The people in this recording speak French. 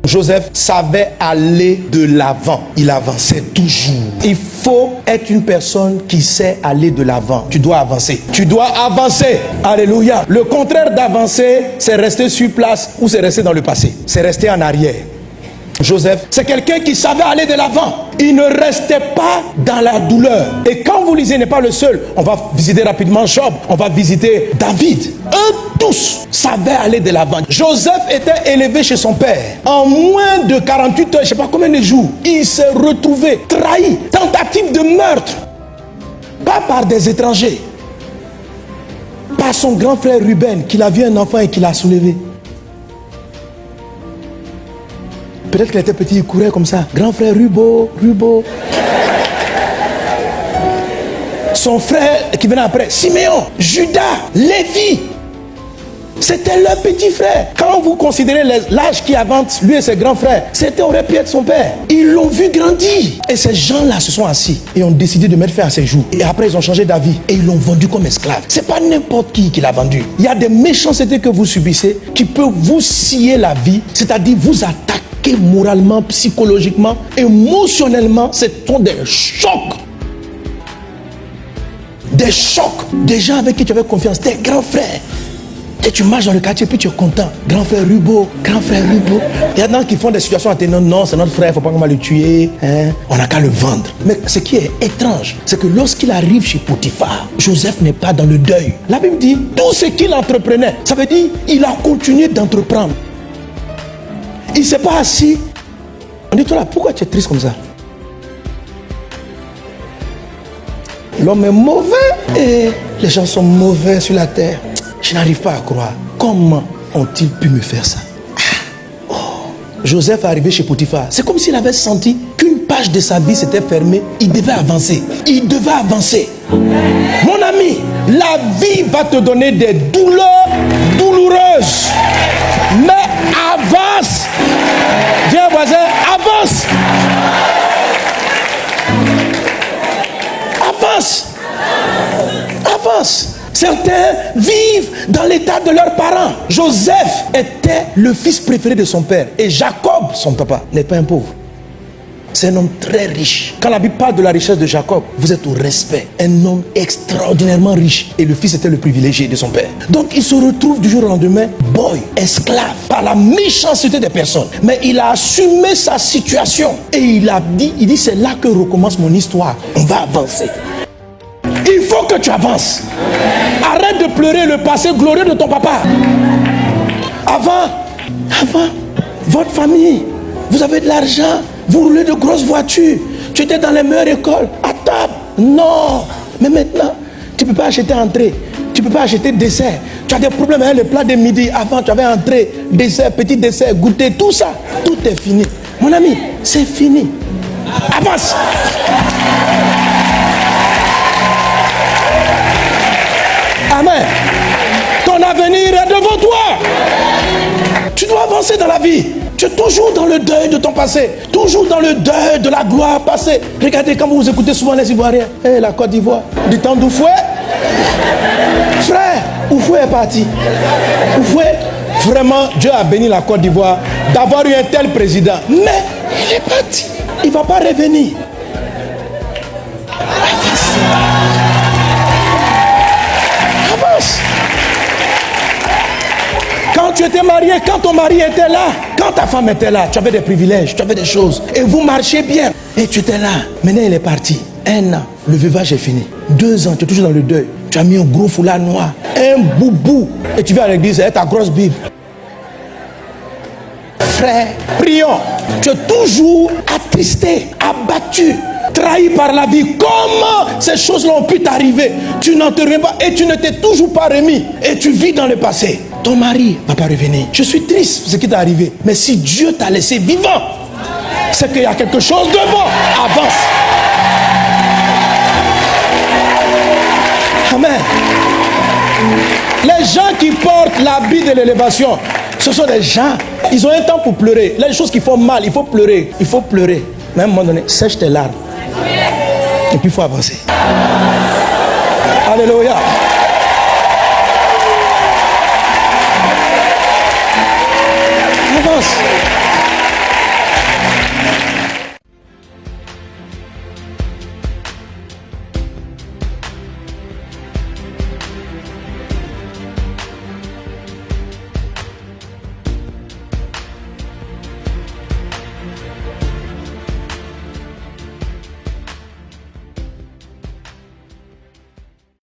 Joseph savait aller de l'avant. Il avançait toujours. Il faut être une personne qui sait aller de l'avant. Tu dois avancer. Tu dois avancer. Alléluia. Le contraire d'avancer, c'est rester sur place ou c'est rester dans le passé. C'est rester en arrière. Joseph, c'est quelqu'un qui savait aller de l'avant. Il ne restait pas dans la douleur. Et quand vous lisez, il n'est pas le seul. On va visiter rapidement Job. On va visiter David. Eux tous savaient aller de l'avant. Joseph était élevé chez son père. En moins de 48 heures, je ne sais pas combien de jours, il s'est retrouvé trahi. Tentative de meurtre. Pas par des étrangers. Par son grand frère Ruben, qu'il a vu un enfant et qu'il a soulevé. Peut-être qu'il était petit, il courait comme ça. Grand frère Rubo. Son frère qui venait après, Siméon, Judas, Lévi. C'était leur petit frère. Quand vous considérez l'âge qui avance, lui et ses grands frères, c'était aurait pu être son père. Ils l'ont vu grandir. Et ces gens-là se sont assis et ont décidé de mettre fin à ses jours. Et après, ils ont changé d'avis et ils l'ont vendu comme esclave. C'est pas n'importe qui l'a vendu. Il y a des méchancetés que vous subissez qui peuvent vous scier la vie, c'est-à-dire vous attaquer moralement, psychologiquement, émotionnellement. Ce sont des chocs. Des chocs. Des gens avec qui tu avais confiance, tes grands frères. Et tu marches dans le quartier, puis tu es content. Grand frère Rubo, grand frère Rubo. Il y a des gens qui font des situations atténuantes. Non, c'est notre frère, il ne faut pas qu'on va le tuer. On n'a qu'à le vendre. Mais ce qui est étrange, c'est que lorsqu'il arrive chez Potiphar, Joseph n'est pas dans le deuil. La Bible dit, tout ce qu'il entreprenait, ça veut dire il a continué d'entreprendre. Il ne s'est pas assis. On dit, toi là, pourquoi tu es triste comme ça? L'homme est mauvais et les gens sont mauvais sur la terre. Je n'arrive pas à croire. Comment ont-ils pu me faire ça? Joseph est arrivé chez Potiphar. C'est comme s'il avait senti qu'une page de sa vie s'était fermée. Il devait avancer. Il devait avancer. Mon ami, la vie va te donner des douleurs douloureuses. Mais avance. Dis à un voisin, avance. Avance. Avance. Certains vivent dans l'état de leurs parents. Joseph était le fils préféré de son père. Et Jacob, son papa, n'est pas un pauvre. C'est un homme très riche. Quand la Bible parle de la richesse de Jacob, vous êtes au respect. Un homme extraordinairement riche. Et le fils était le privilégié de son père. Donc il se retrouve du jour au lendemain, boy, esclave, par la méchanceté des personnes. Mais il a assumé sa situation. Et il dit, c'est là que recommence mon histoire. On va avancer. Il faut que tu avances. Arrête de pleurer le passé glorieux de ton papa. Avant, votre famille, vous avez de l'argent, vous roulez de grosses voitures, tu étais dans les meilleures écoles, à table. Non. Mais maintenant, tu ne peux pas acheter entrée, tu ne peux pas acheter dessert. Tu as des problèmes avec le plat de midi. Avant, tu avais entrée, dessert, petit dessert, goûter, tout ça. Tout est fini. Mon ami, c'est fini. Avance. Amen. Ton avenir est devant toi. Tu dois avancer dans la vie. Tu es toujours dans le deuil de ton passé. Toujours dans le deuil de la gloire passée. Regardez quand vous écoutez souvent les Ivoiriens. La Côte d'Ivoire. Du temps d'Oufoué. Frère, Oufoué est parti. Oufoué, vraiment, Dieu a béni la Côte d'Ivoire d'avoir eu un tel président. Mais il est parti. Il ne va pas revenir. Avance. Quand tu étais marié, quand ton mari était là, quand ta femme était là, tu avais des privilèges, tu avais des choses. Et vous marchiez bien. Et tu étais là. Maintenant, il est parti. 1 an, le veuvage est fini. 2 ans, tu es toujours dans le deuil. Tu as mis un gros foulard noir, un boubou. Et tu vas à l'église avec ta grosse Bible. Frère, prions. Tu es toujours attristé, abattu, trahi par la vie. Comment ces choses-là ont pu t'arriver? Tu n'en te reviens pas et tu ne t'es toujours pas remis. Et tu vis dans le passé. Ton mari ne va pas revenir. Je suis triste de ce qui t'est arrivé. Mais si Dieu t'a laissé vivant, c'est qu'il y a quelque chose devant. Avance. Amen. Les gens qui portent l'habit de l'élévation, ce sont des gens, ils ont un temps pour pleurer. Les choses qui font mal, il faut pleurer. Il faut pleurer. Mais à un moment donné, sèche tes larmes. Et puis il faut avancer. Alléluia.